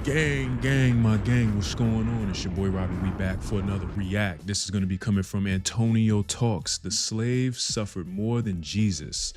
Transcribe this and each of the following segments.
Gang, my gang, what's going on? It's your boy Robbie. We back for another react. This is going to be coming from Antonio Talks. The slave suffered more than Jesus.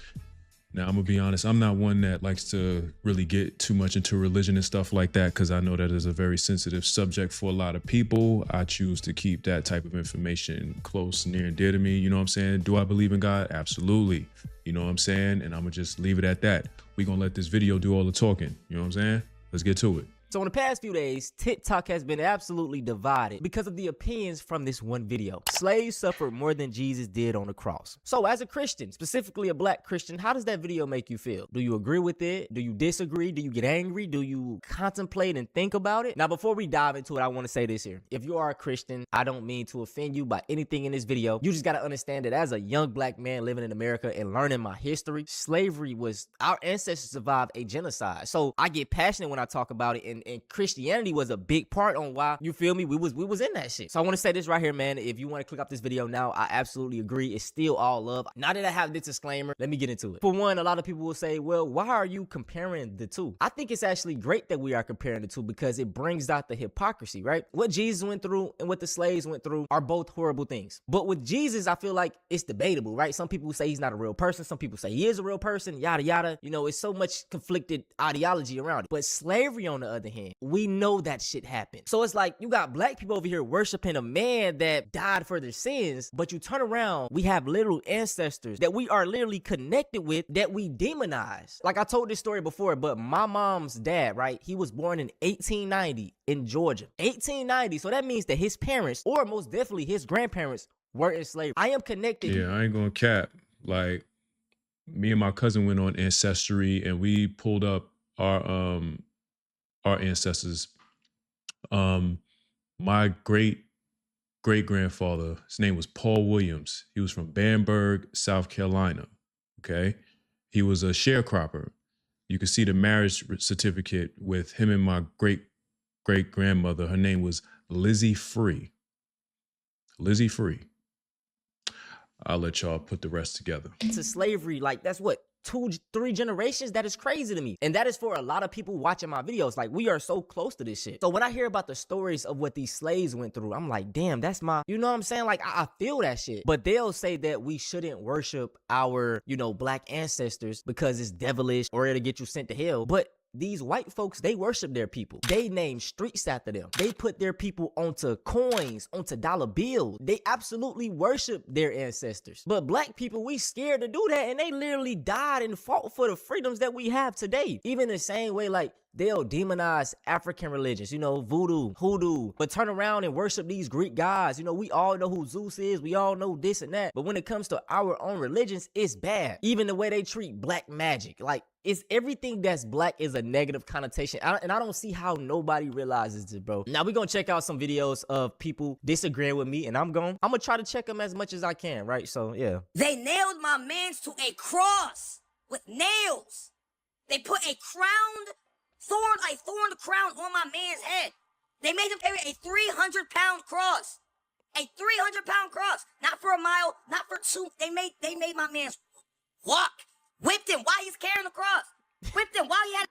Now, I'm going to be honest, I'm not one that likes to really get too much into religion and stuff like that because I know that is a very sensitive subject for a lot of people. I choose to keep that type of information close, near and dear to me. You know what I'm saying? Do I believe in God? Absolutely. You know what I'm saying? And I'm going to just leave it at that. We're going to let this video do all the talking. You know what I'm saying? Let's get to it. So in the past few days, TikTok has been absolutely divided because of the opinions from this one video. Slaves suffered more than Jesus did on the cross. So as a Christian, specifically a black Christian, how does that video make you feel? Do you agree with it? Do you disagree? Do you get angry? Do you contemplate and think about it? Now, before we dive into it, I want to say this here. If you are a Christian, I don't mean to offend you by anything in this video. You just got to understand that as a young black man living in America and learning my history, slavery was, our ancestors survived a genocide. So I get passionate when I talk about it, and Christianity was a big part on why, you feel me, we was in that shit. So I want to say this right here, man. If you want to click off this video now, I absolutely agree. It's still all love. Now that I have this disclaimer, let me get into it. For one, a lot of people will say, well, why are you comparing the two? I think it's actually great that we are comparing the two because it brings out the hypocrisy, right? What Jesus went through and what the slaves went through are both horrible things. But with Jesus, I feel like it's debatable, right? Some people say he's not a real person. Some people say he is a real person, yada, yada. You know, it's so much conflicted ideology around it. But slavery, on the other hand, we know that shit happened. So it's like you got black people over here worshiping a man that died for their sins, but you turn around, we have literal ancestors that we are literally connected with that we demonize. Like I told this story before, but my mom's dad, right? He was born in 1890 in Georgia. 1890. So that means that his parents, or most definitely his grandparents, were in slavery. I am connected. Yeah, I ain't gonna cap. Like, me and my cousin went on Ancestry and we pulled up our ancestors. My great-great-grandfather, his name was Paul Williams. He was from Bamberg, South Carolina. Okay. He was a sharecropper. You can see the marriage certificate with him and my great-great-grandmother. Her name was Lizzie Free. Lizzie Free. I'll let y'all put the rest together. To slavery, like that's what, 2-3 generations? That is crazy to me. And that is for a lot of people watching my videos. Like, we are so close to this shit. So when I hear about the stories of what these slaves went through, I'm like, damn, that's my, you know what I'm saying? Like, I feel that shit. But they'll say that we shouldn't worship our, you know, black ancestors because it's devilish or it'll get you sent to hell. But these white folks, they worship their people. They name streets after them. They put their people onto coins, onto dollar bills. They absolutely worship their ancestors. But black people, we scared to do that, and they literally died and fought for the freedoms that we have today. Even the same way, like, they'll demonize African religions, you know, voodoo, hoodoo, but turn around and worship these Greek gods. You know, we all know who Zeus is. We all know this and that. But when it comes to our own religions, it's bad. Even the way they treat black magic, like, it's everything that's black is a negative connotation. And I don't see how nobody realizes it, bro. Now we're going to check out some videos of people disagreeing with me, and I'm going to try to check them as much as I can, right? So, yeah. They nailed my mans to a cross with nails. They put a thorned crown on my man's head. They made him carry a 300-pound cross. A 300-pound cross. Not for a mile, not for two. They made my man walk. Whipped him while he's carrying the cross. Whipped him while he had...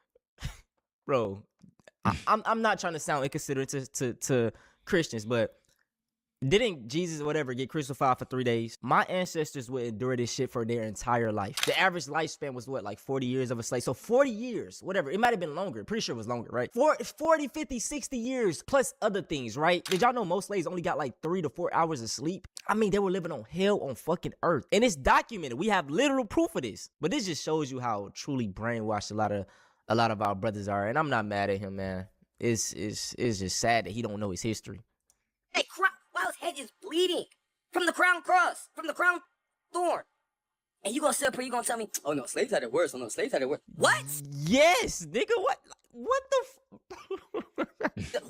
Bro, I'm not trying to sound inconsiderate to Christians, but didn't Jesus or whatever get crucified for 3 days? My ancestors would endure this shit for their entire life. The average lifespan was what, like 40 years of a slave? So 40 years, whatever. It might have been longer. Pretty sure it was longer, right? 40, 50, 60 years plus other things, right? Did y'all know most slaves only got like 3 to 4 hours of sleep? I mean, they were living on hell on fucking earth. And it's documented. We have literal proof of this. But this just shows you how truly brainwashed a lot of our brothers are. And I'm not mad at him, man. It's just sad that he don't know his history. Hey, while his head is bleeding from the crown cross, from the crown thorn. And you gonna sit up here, you gonna tell me, oh no, slaves had it worse. Oh no, slaves had it worse. What? Yes, nigga, what the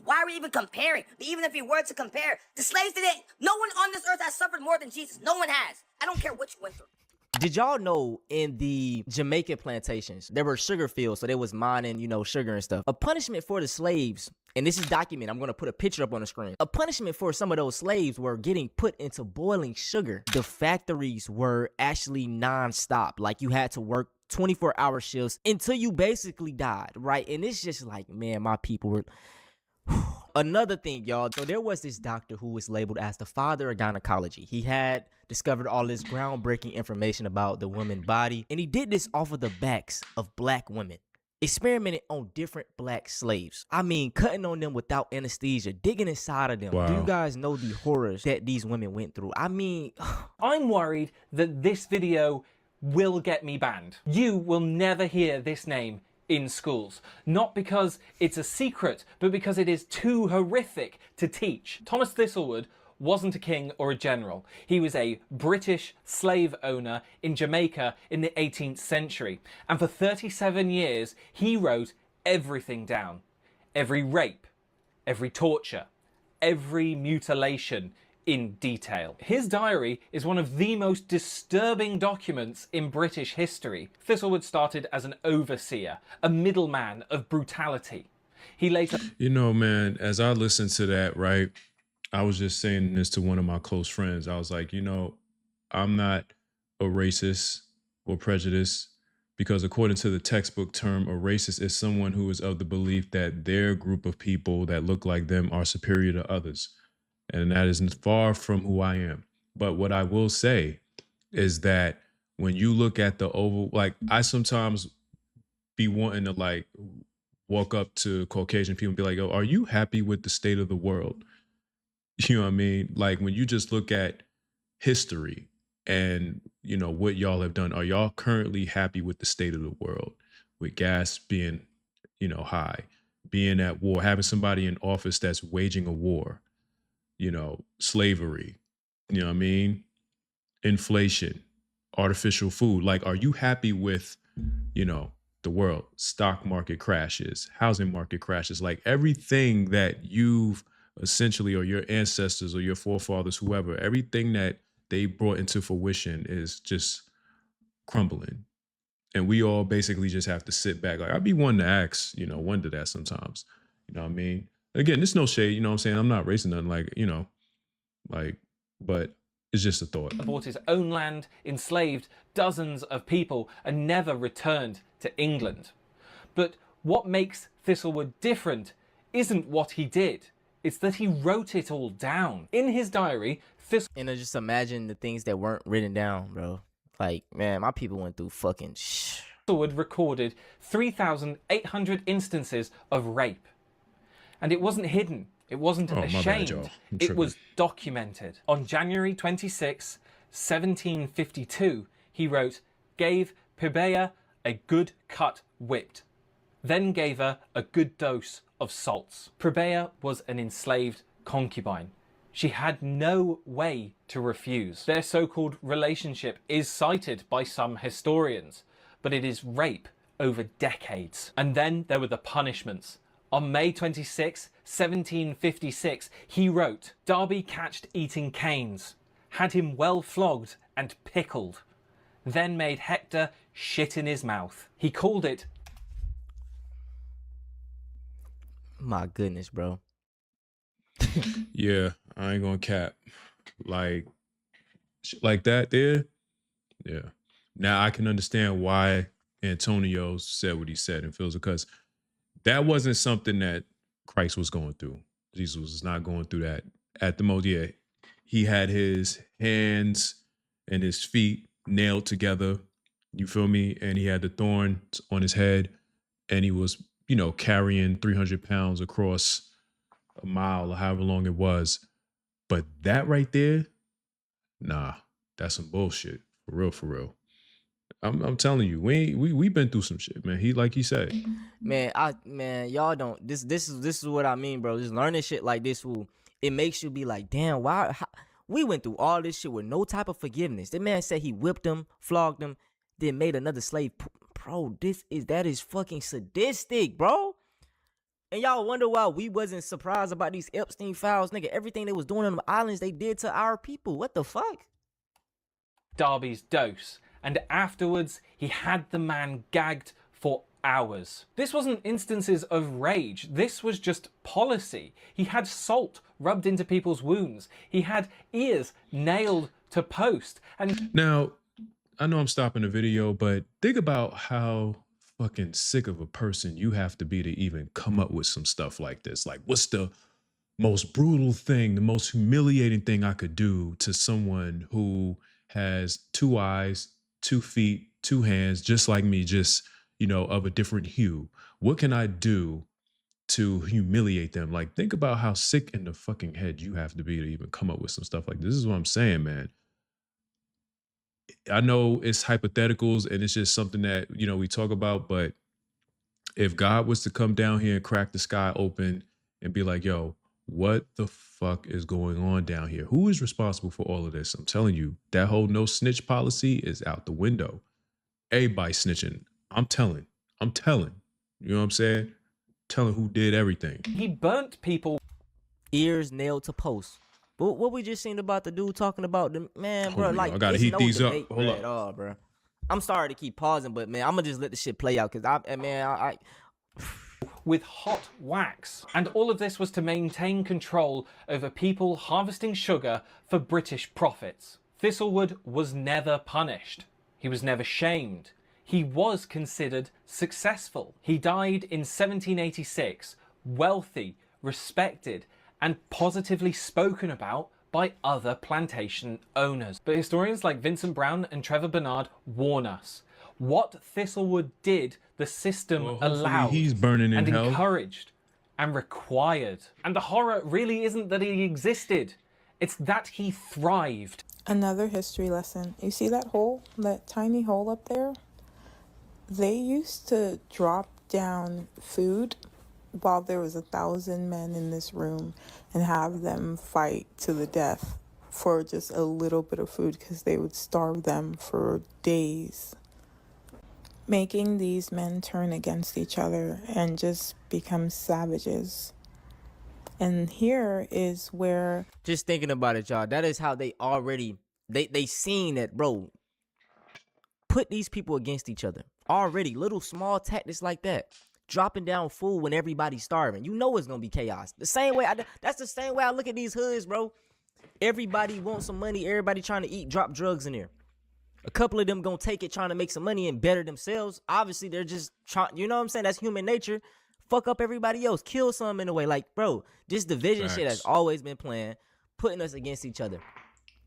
Why are we even comparing? But even if we were to compare, the slaves didn't, no one on this earth has suffered more than Jesus. No one has. I don't care what you went through. Did y'all know in the Jamaican plantations, there were sugar fields, so they was mining, you know, sugar and stuff. A punishment for the slaves, and this is documented, I'm going to put a picture up on the screen. A punishment for some of those slaves were getting put into boiling sugar. The factories were actually non-stop. Like, you had to work 24-hour shifts until you basically died, right? And it's just like, man, my people were... Another thing, y'all. So there was this doctor who was labeled as the father of gynecology. He had discovered all this groundbreaking information about the woman's body, and he did this off of the backs of black women. Experimented on different black slaves. I mean, cutting on them without anesthesia, digging inside of them. Wow. Do you guys know the horrors that these women went through? I mean... I'm worried that this video will get me banned. You will never hear this name in schools. Not because it's a secret, but because it is too horrific to teach. Thomas Thistlewood wasn't a king or a general. He was a British slave owner in Jamaica in the 18th century. And for 37 years, he wrote everything down. Every rape, every torture, every mutilation in detail. His diary is one of the most disturbing documents in British history. Thistlewood started as an overseer, a middleman of brutality. He later... You know, man, as I listened to that, right, I was just saying this to one of my close friends. I was like, you know, I'm not a racist or prejudiced, because according to the textbook term, a racist is someone who is of the belief that their group of people that look like them are superior to others. And that is far from who I am. But what I will say is that when you look at the oval, like I sometimes be wanting to like walk up to Caucasian people and be like, oh, are you happy with the state of the world? You know what I mean? Like when you just look at history and, you know, what y'all have done, are y'all currently happy with the state of the world? With gas being, you know, high, being at war, having somebody in office that's waging a war, you know, slavery, you know what I mean? Inflation, artificial food. Like, are you happy with, you know, the world? Stock market crashes, housing market crashes, like everything that you've essentially, or your ancestors or your forefathers, whoever, everything that they brought into fruition is just crumbling. And we all basically just have to sit back. Like, I'd be one to ask, you know, wonder that sometimes, you know what I mean? Again, there's no shade, you know what I'm saying? I'm not racing nothing, like, you know, like, but it's just a thought. Bought his own land, enslaved dozens of people, and never returned to England. But what makes Thistlewood different isn't what he did. It's that he wrote it all down. In his diary, And just imagine the things that weren't written down, bro. Like, man, my people went through fucking Thistlewood recorded 3,800 instances of rape. And it wasn't hidden. It wasn't ashamed. It was documented. On January 26, 1752, he wrote, gave Pibea a good cut whipped, then gave her a good dose of salts. Pibea was an enslaved concubine. She had no way to refuse. Their so-called relationship is cited by some historians, but it is rape over decades. And then there were the punishments. On May 26, 1756, he wrote, Darby catched eating canes, had him well flogged and pickled, then made Hector shit in his mouth. He called it... My goodness, bro. Yeah, I ain't gonna cap. Like that there. Yeah. Now I can understand why Antonio said what he said and feels, because that wasn't something that Christ was going through. Jesus was not going through that at the most. Yeah, he had his hands and his feet nailed together. You feel me? And he had the thorns on his head, and he was, you know, carrying 300 pounds across a mile or however long it was. But that right there, nah, that's some bullshit. For real, for real. I'm telling you, we been through some shit, man. He, like he said, Man, y'all don't. This is what I mean, bro. Just learning shit like this it makes you be like, damn, we went through all this shit with no type of forgiveness. The man said he whipped him, flogged him, then made another slave. Bro, that is fucking sadistic, bro. And y'all wonder why we wasn't surprised about these Epstein files, nigga. Everything they was doing on the islands, they did to our people. What the fuck? Darby's dose. And afterwards, he had the man gagged for hours. This wasn't instances of rage. This was just policy. He had salt rubbed into people's wounds. He had ears nailed to post. And now, I know I'm stopping the video, but think about how fucking sick of a person you have to be to even come up with some stuff like this. Like, what's the most brutal thing, the most humiliating thing I could do to someone who has two eyes, 2 feet, two hands, just like me, just, of a different hue? What can I do to humiliate them? Like, think about how sick in the fucking head you have to be to even come up with some stuff like this. This is what I'm saying, man. I know it's hypotheticals and it's just something that, we talk about, but if God was to come down here and crack the sky open and be like, yo, what the fuck is going on down here? Who is responsible for all of this? I'm telling you, that whole no snitch policy is out the window. Everybody snitching. I'm telling. You know what I'm saying? Telling who did everything. He burnt people. Ears nailed to posts. But what we just seen about the dude talking about the man, bro, like I gotta heat these up. Hold up. At all, bro. I'm sorry to keep pausing, but man, I'm gonna just let the shit play out because I with hot wax. And all of this was to maintain control over people harvesting sugar for British profits. Thistlewood was never punished. He was never shamed. He was considered successful. He died in 1786, wealthy, respected, and positively spoken about by other plantation owners. But historians like Vincent Brown and Trevor Bernard warn us. What Thistlewood did, the system allowed he's burning in and hell. Encouraged and required. And the horror really isn't that he existed, it's that he thrived. Another history lesson. You see that hole, that tiny hole up there? They used to drop down food while there was 1,000 men in this room and have them fight to the death for just a little bit of food because they would starve them for days. Making these men turn against each other and just become savages. And here is where... Just thinking about it, y'all, that is how they already, they seen that, bro, put these people against each other. Already, little small tactics like that. Dropping down food when everybody's starving. You know it's gonna be chaos. The same way that's the same way I look at these hoods, bro. Everybody wants some money. Everybody trying to eat. Drop drugs in there. A couple of them gonna take it, trying to make some money and better themselves. Obviously, they're just trying. You know what I'm saying? That's human nature. Fuck up everybody else. Kill some in a way. Like, bro, this division shit has always been playing, putting us against each other.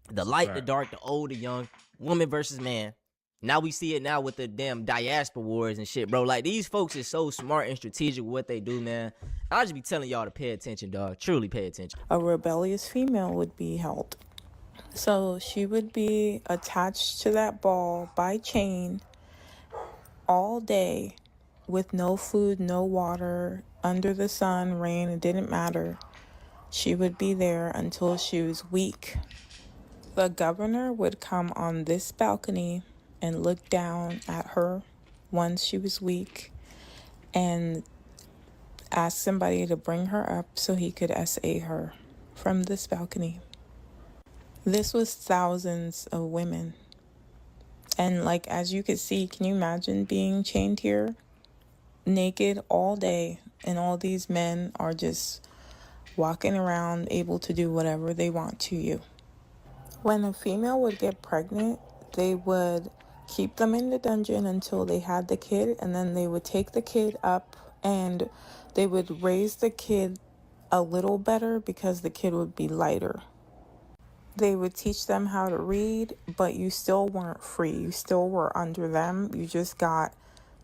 The light, the dark, the old, the young, woman versus man. Now we see it now with the damn diaspora wars and shit, bro. Like, these folks is so smart and strategic with what they do, man. I'll just be telling y'all to pay attention, dog. Truly pay attention. A rebellious female would be held. So she would be attached to that ball by chain all day with no food, no water, under the sun, rain, it didn't matter. She would be there until she was weak. The governor would come on this balcony and look down at her once she was weak and ask somebody to bring her up so he could SA her from this balcony. This was thousands of women. And like, as you could see, can you imagine being chained here naked all day and all these men are just walking around able to do whatever they want to you? When a female would get pregnant, they would keep them in the dungeon until they had the kid, and then they would take the kid up and they would raise the kid a little better because the kid would be lighter. They would teach them how to read, but you still weren't free. You still were under them.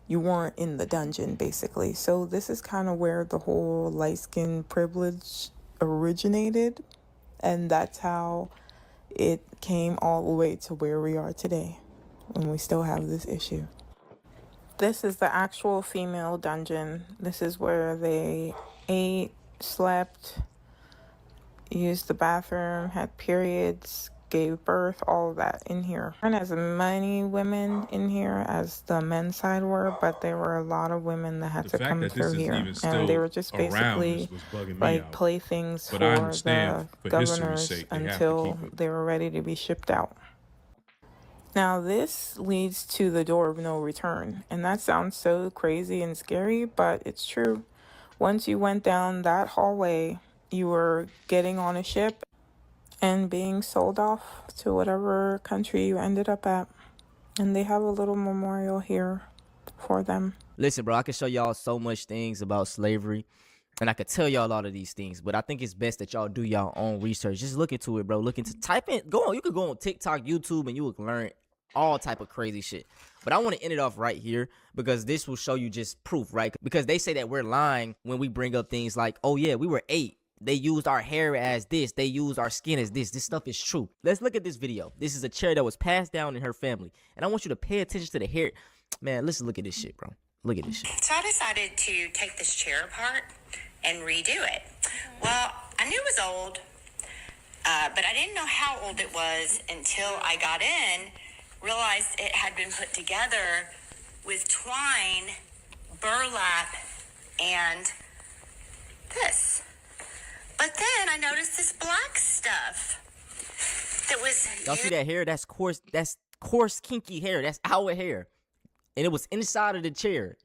You weren't in the dungeon, basically. So this is kind of where the whole light skin privilege originated, and that's how it came all the way to where we are today. And we still have this issue. This is the actual female dungeon. This is where they ate, slept, used the bathroom, had periods, gave birth, all of that in here. And as many women in here as the men's side were, but there were a lot of women that had to come through here. And they were just basically like playthings for the governors until they were ready to be shipped out. Now this leads to the door of no return. And that sounds so crazy and scary, but it's true. Once you went down that hallway, you were getting on a ship and being sold off to whatever country you ended up at. And they have a little memorial here for them. Listen, bro, I can show y'all so much things about slavery, and I could tell y'all a lot of these things, but I think it's best that y'all do y'all own research. Just look into it, bro. Look into, type in, go on. You could go on TikTok, YouTube, and you will learn all type of crazy shit. But I want to end it off right here because this will show you just proof, right? Because they say that we're lying when we bring up things like, oh yeah, we were 8. They used our hair as this. They used our skin as this. This stuff is true. Let's look at this video. This is a chair that was passed down in her family. And I want you to pay attention to the hair. Man, listen, look at this shit, bro. Look at this shit. So I decided to take this chair apart and redo it. Well, I knew it was old, but I didn't know how old it was until I got in, realized it had been put together with twine, burlap, and this. But then I noticed this black stuff that was... Y'all see that hair? That's coarse, kinky hair. That's our hair. And it was inside of the chair.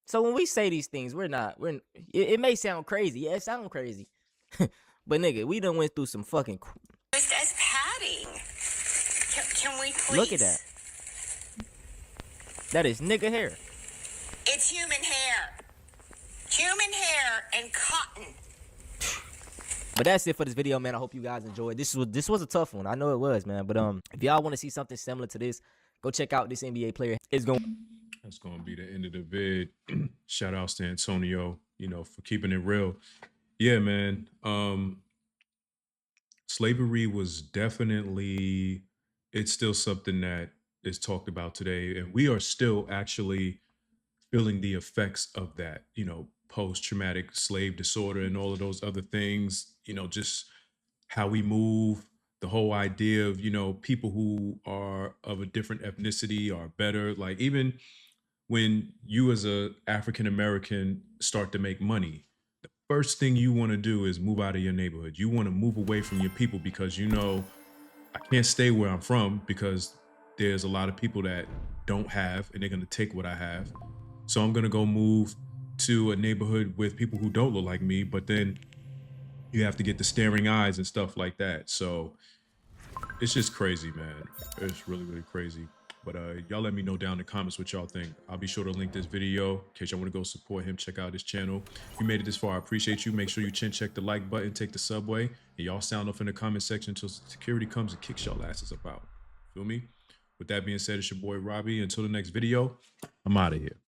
So when we say these things, it may sound crazy. Yeah, it sounds crazy. But nigga, we done went through some fucking... Just as padding. Can we please... Look at that. That is nigga hair. It's human hair. Human hair and cotton. But that's it for this video, man. I hope you guys enjoyed. This was a tough one. I know it was, man. But if y'all want to see something similar to this, go check out this NBA player. That's gonna be the end of the vid. Shout outs to Antonio, for keeping it real. Yeah, man. Slavery was definitely, it's still something that is talked about today, and we are still actually feeling the effects of that, post-traumatic slave disorder and all of those other things, just how we move, the whole idea of, people who are of a different ethnicity are better. Like, even when you as a African American start to make money, the first thing you want to do is move out of your neighborhood. You want to move away from your people because I can't stay where I'm from because there's a lot of people that don't have, and they're going to take what I have. So I'm going to go move to a neighborhood with people who don't look like me, but then you have to get the staring eyes and stuff like that. So it's just crazy, man. It's really, really crazy. But y'all let me know down in the comments what y'all think. I'll be sure to link this video in case y'all want to go support him, check out his channel. If you made it this far, I appreciate you. Make sure you check the like button, take the subway, and y'all sound off in the comment section until security comes and kicks y'all asses up out. Feel me? With that being said, it's your boy Robbie. Until the next video, I'm out of here.